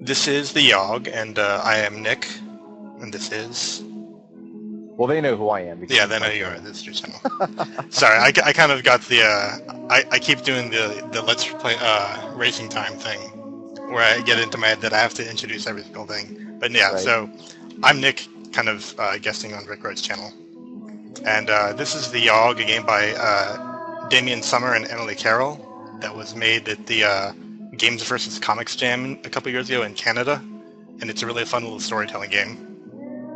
This is the Yawhg, and I am Nick, and this is... Well, they know who I am. Yeah, they know you are. This is your channel. Sorry, I kind of got the... I keep doing the Let's Play racing time thing, where I get into my head that I have to introduce every single thing. But yeah, Right. So I'm Nick, kind of guesting on Brickroad's channel. And this is the Yawhg, a game by Damien Summer and Emily Carroll that was made at the Games vs. Comics Jam a couple years ago in Canada. And it's a really fun little storytelling game.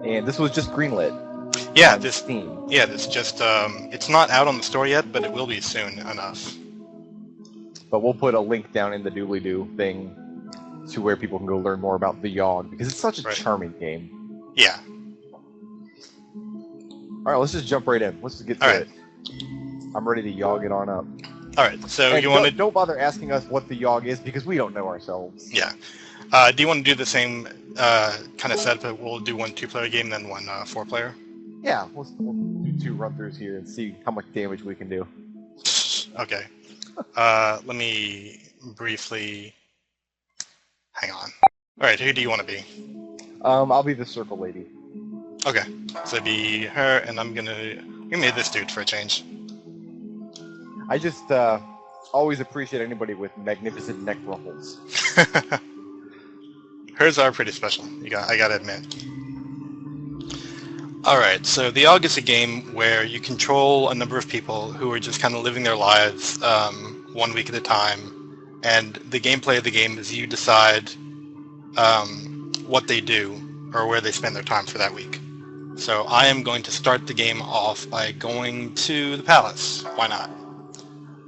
And this was just greenlit. Yeah, on this Steam. Yeah, this just it's not out on the store yet, but it will be soon enough. But we'll put a link down in the doobly-doo thing to where people can go learn more about the Yawhg, because it's such a charming game. Yeah. Alright, let's just jump right in. Let's just get to it. I'm ready to Yawhg it on up. Alright, so And you want to... Don't bother asking us what the Yawhg is, because we don't know ourselves. Yeah. Do you want to do the same kind of setup? We'll do one 2-player game, then one 4-player? Yeah, we'll do 2 run-throughs here and see how much damage we can do. Okay. Let me briefly... Hang on. Alright, who do you want to be? I'll be the circle lady. Okay, so be her, and I'm gonna... Give me this dude for a change. I just always appreciate anybody with magnificent neck ruffles. Hers are pretty special, I gotta admit. Alright, so the Yawhg is a game where you control a number of people who are just kind of living their lives 1 week at a time, and the gameplay of the game is you decide what they do, or where they spend their time for that week. So I am going to start the game off by going to the palace, why not?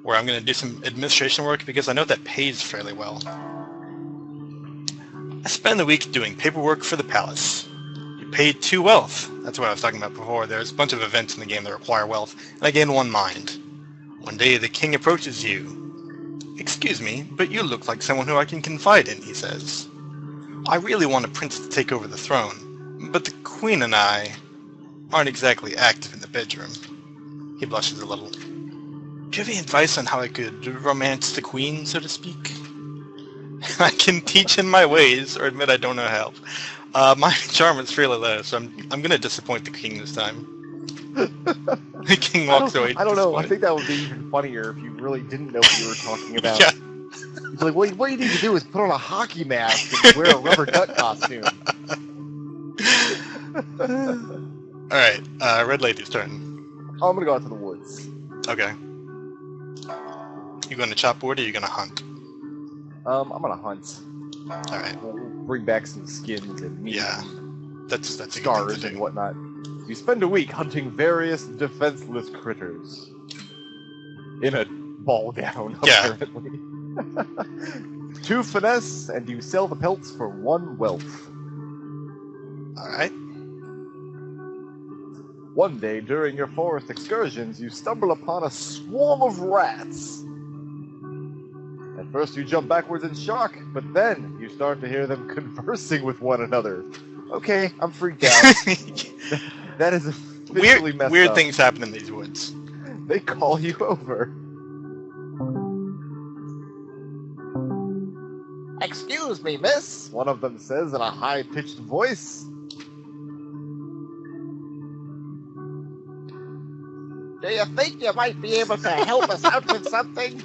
Where I'm going to do some administration work because I know that pays fairly well. I spend the week doing paperwork for the palace. You pay 2 wealth. That's what I was talking about before. There's a bunch of events in the game that require wealth, and I gain 1 mind. One day the king approaches you. "Excuse me, but you look like someone who I can confide in," he says. "I really want a prince to take over the throne, but the queen and I aren't exactly active in the bedroom." He blushes a little. "Do you have any advice on how I could romance the queen, so to speak?" "I can teach in my ways, or admit I don't know help. My charm is fairly low, so I'm going to disappoint the king this time." The king walks away. I don't know. I think that would be even funnier if you really didn't know what you were talking about. Yeah. You'd be like, well, what you need to do is put on a hockey mask and wear a rubber duck costume. Alright, Red Lady's turn. Oh, I'm going to go out to the woods. Okay. You going to chop wood, or you going to hunt? I'm going to hunt. Alright. We'll bring back some skins and meat. Yeah. That's a scars good thing to and do. whatnot. You spend a week hunting various defenseless critters. In a ball gown, Yeah. apparently. 2 finesse, and you sell the pelts for 1 wealth. Alright. One day, during your forest excursions, you stumble upon a swarm of rats. At first you jump backwards in shock, but then you start to hear them conversing with one another. Okay, I'm freaked out. That is officially messed Weird up. things happen in these woods. They call you over. "Excuse me, miss," one of them says in a high-pitched voice. "Do you think you might be able to help us out with something?"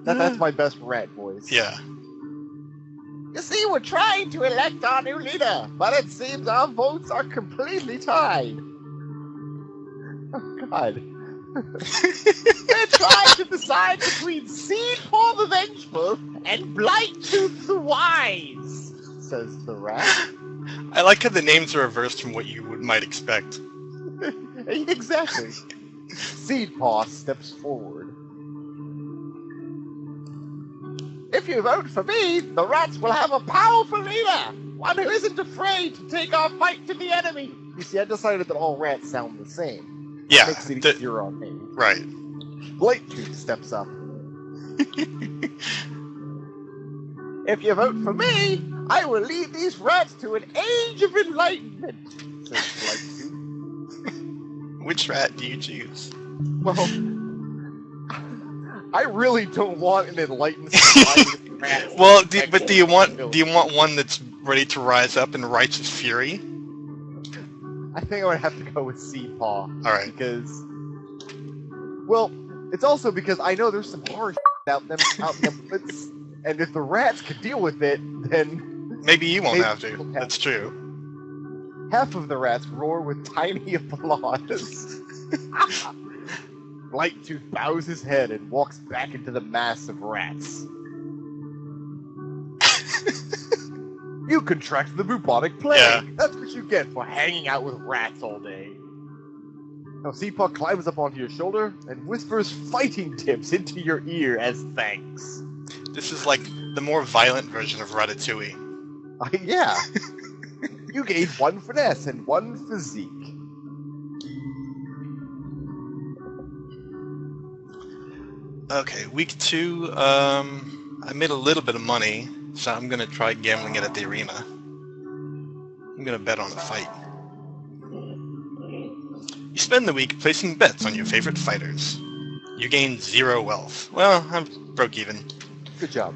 That's my best rat voice. Yeah. "You see, we're trying to elect our new leader, but it seems our votes are completely tied." Oh, God. "We're trying to decide between Seedpaw the Vengeful and Blightooth the Wise," says the rat. I like how the names are reversed from what you might expect. Exactly. Seedpaw steps forward. "If you vote for me, the rats will have a powerful leader, one who isn't afraid to take our fight to the enemy." You see, I decided that all rats sound the same. Yeah. Makes it easier on me. Right. Blightooth steps up. "If you vote for me, I will lead these rats to an age of enlightenment," says Blightooth. Which rat do you choose? Well, I really don't want an enlightened society of rats. Well, but do you want one that's ready to rise up in righteous fury? I think I would have to go with Sea Paw. Alright. Because, well, it's also because I know there's some hard out in them woods, and if the rats could deal with it, then Maybe you won't maybe have to. we'll have That's true. half of the rats roar with tiny applause. Blightooth bows his head and walks back into the mass of rats. You contracted the bubonic plague. Yeah. That's what you get for hanging out with rats all day. Now, Seapaw climbs up onto your shoulder and whispers fighting tips into your ear as thanks. This is like the more violent version of Ratatouille. Yeah. You gained 1 finesse and 1 physique. Okay, week 2, I made a little bit of money, so I'm gonna try gambling it at the arena. I'm gonna bet on a fight. You spend the week placing bets on your favorite fighters. You gain 0 wealth. Well, I'm broke even. Good job.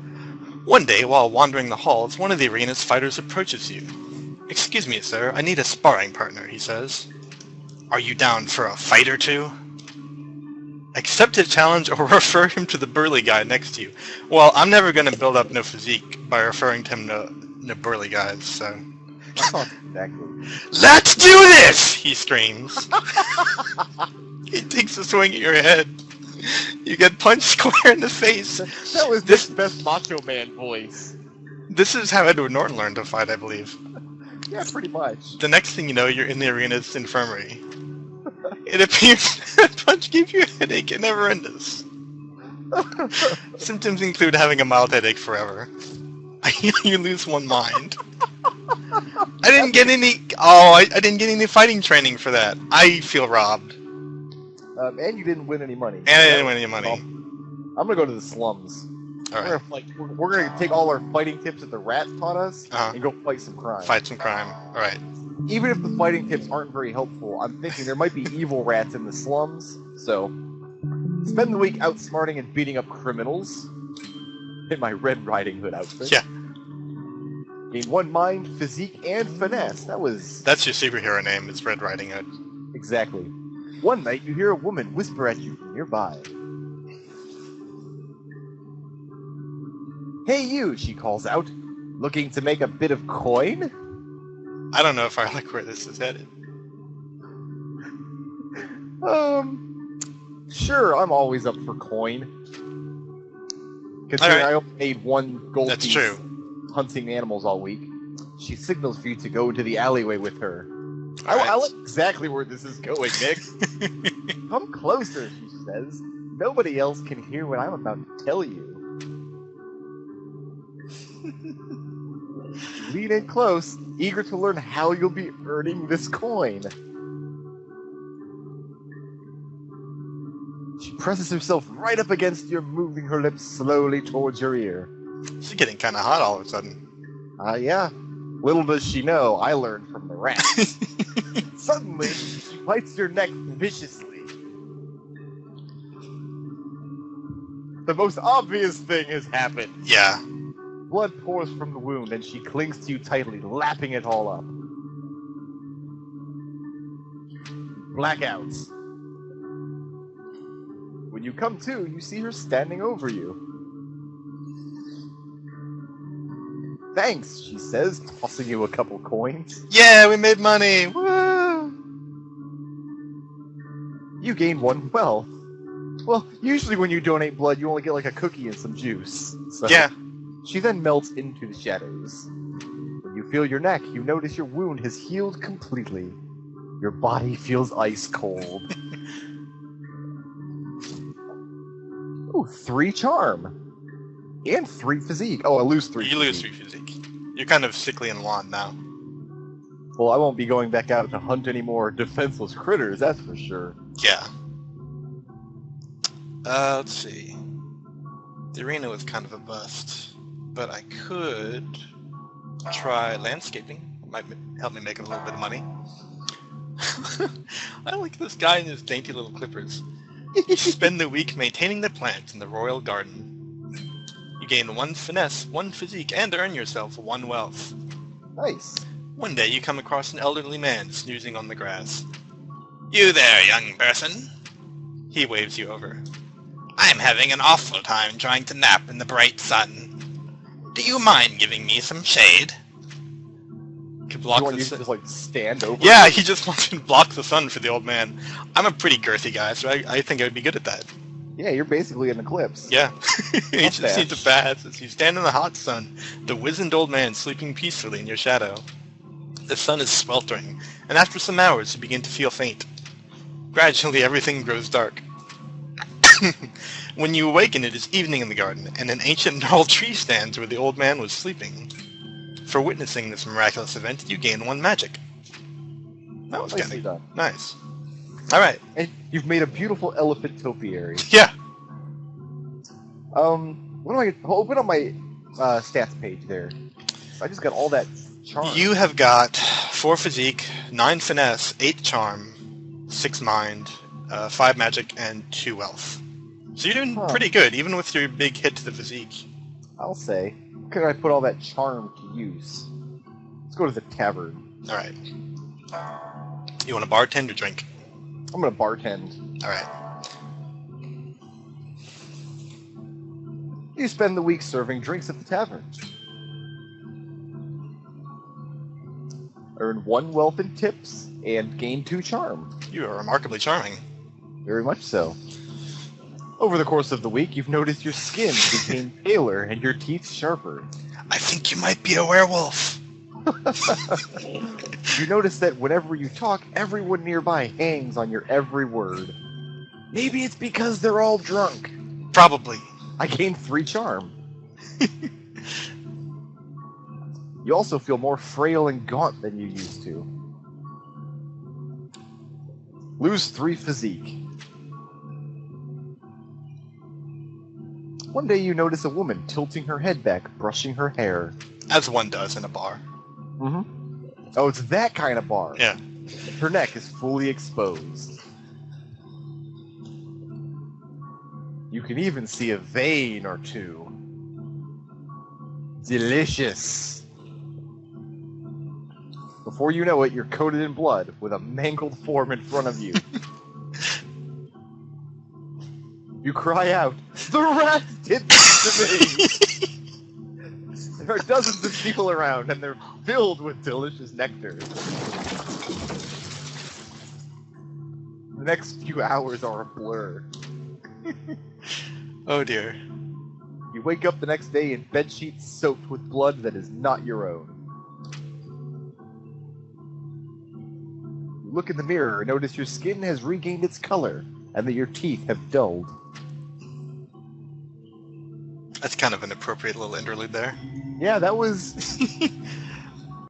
One day, while wandering the halls, one of the arena's fighters approaches you. "Excuse me, sir, I need a sparring partner," he says. "Are you down for a fight or two?" Accept his challenge or refer him to the burly guy next to you. Well, I'm never going to build up no physique by referring to him to burly guys, so... Exactly. "Let's do this!" he screams. He takes a swing at your head. You get punched square in the face. That was Nick's best Macho Man voice. This is how Edward Norton learned to fight, I believe. Yeah, pretty much. The next thing you know, you're in the arena's infirmary. It appears that punch gives you a headache and never ends. Symptoms include having a mild headache forever. You lose 1 mind. I didn't get any... Oh, I didn't get any fighting training for that. I feel robbed. And you didn't win any money. And I didn't win any money. Well, I'm gonna go to the slums. Alright. We're gonna take all our fighting tips that the rats taught us and go fight some crime. Fight some crime. Alright. Even if the fighting tips aren't very helpful, I'm thinking there might be evil rats in the slums, so spend the week outsmarting and beating up criminals in my Red Riding Hood outfit. Yeah. Gain 1 mind, physique, and finesse. That's your superhero name, it's Red Riding Hood. Exactly. One night you hear a woman whisper at you from nearby. "Hey you," she calls out. "Looking to make a bit of coin?" I don't know if I like where this is headed. Sure, I'm always up for coin. Considering Alright. I only made 1 gold That's piece true. hunting animals all week. She signals for you to go into the alleyway with her. I Alright. like exactly where this is going, Nick. "Come closer," she says. "Nobody else can hear what I'm about to tell you." Lean in close, eager to learn how you'll be earning this coin. She presses herself right up against you, moving her lips slowly towards your ear. She's getting kind of hot all of a sudden. Yeah. Little does she know, I learned from the rat. Suddenly, she bites your neck viciously. The most obvious thing has happened. Yeah. Blood pours from the wound, and she clings to you tightly, lapping it all up. Blackouts. When you come to, you see her standing over you. "Thanks," she says, tossing you a couple coins. Yeah, we made money! Woo! You gain 1 wealth. Well, usually when you donate blood, you only get like a cookie and some juice. So Yeah. She then melts into the shadows. When you feel your neck, you notice your wound has healed completely. Your body feels ice cold. Ooh, 3 charm. And 3 physique. Oh, I lose 3 You lose 3 physique. You're kind of sickly and wan now. Well, I won't be going back out to hunt any more defenseless critters, that's for sure. Yeah. Let's see. The arena was kind of a bust, but I could try landscaping. It might help me make a little bit of money. I like this guy and his dainty little clippers. You spend the week maintaining the plants in the royal garden. You gain 1 finesse, 1 physique, and earn yourself 1 wealth. Nice. One day you come across an elderly man snoozing on the grass. You there, young person. He waves you over. I'm having an awful time trying to nap in the bright sun. Do you mind giving me some shade? Could block You want the you to sun. just like stand over? Yeah, he just wants to block the sun for the old man. I'm a pretty girthy guy, so I think I would be good at that. Yeah, you're basically an eclipse. Yeah. He just bad. seems to pass as you stand in the hot sun, the wizened old man sleeping peacefully in your shadow. The sun is sweltering, and after some hours you begin to feel faint. Gradually everything grows dark. When you awaken, it is evening in the garden, and an ancient gnarled tree stands where the old man was sleeping. For witnessing this miraculous event, you gain 1 magic. That was Nicely kind done. of nice. Alright. And you've made a beautiful elephant topiary. Yeah. What am I gonna open up my stats page there? I just got all that charm. You have got 4 physique, 9 finesse, 8 charm, 6 mind, 5 magic, and 2 wealth. So you're doing pretty good, even with your big hit to the physique. I'll say. How could I put all that charm to use? Let's go to the tavern. Alright. You want a bartend or drink? I'm gonna bartend. Alright. You spend the week serving drinks at the tavern. Earn 1 wealth in tips and gain 2 charm. You are remarkably charming. Very much so. Over the course of the week, you've noticed your skin became paler and your teeth sharper. I think you might be a werewolf. You notice that whenever you talk, everyone nearby hangs on your every word. Maybe it's because they're all drunk. Probably. I gained 3 charm. You also feel more frail and gaunt than you used to. Lose 3 physique. One day you notice a woman tilting her head back, brushing her hair. As one does in a bar. Mm-hmm. Oh, it's that kind of bar. Yeah. Her neck is fully exposed. You can even see a vein or 2. Delicious. Before you know it, you're coated in blood with a mangled form in front of you. You cry out, "The rats did this to me!" There are dozens of people around, and they're filled with delicious nectar. The next few hours are a blur. Oh dear. You wake up the next day in bedsheets soaked with blood that is not your own. You look in the mirror and notice your skin has regained its color, and that your teeth have dulled. That's kind of an appropriate little interlude there. Yeah, that was